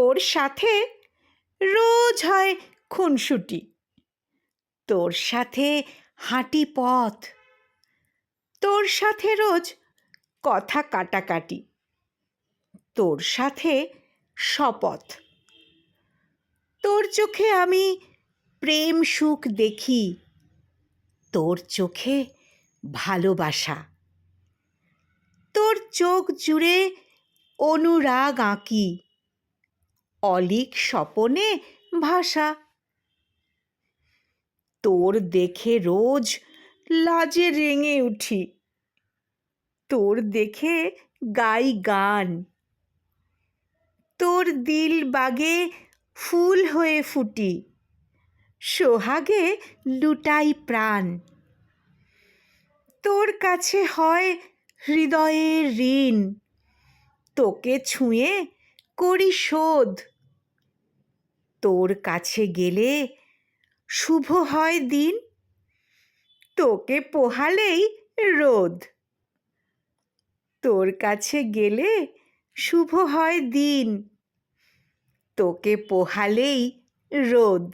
তোর সাথে রোজ হয় খুনসুটি, তোর সাথে হাঁটি পথ, তোর সাথে রোজ কথা কাটাকাটি, তোর সাথে শপথ। তোর চোখে আমি প্রেম সুখ দেখি, তোর চোখে ভালোবাসা। তোর চোখ জুড়ে অনুরাগ আঁকি, অলিক স্বপনে ভাষা। তোর দেখে রোজ লাজে রেঙে উঠি, তোর দেখে গাই গান। তোর দিল বাগে ফুল হয়ে ফুটি, সোহাগে লুটাই প্রাণ। তোর কাছে হয় হৃদয়ের ঋণ, তোকে ছুঁয়ে করি শোধ। তোর কাছে গেলে শুভ হয় দিন, তোকে পোহালেই রোদ। তোর কাছে গেলে শুভ হয় দিন, তোকে পোহালেই রোদ।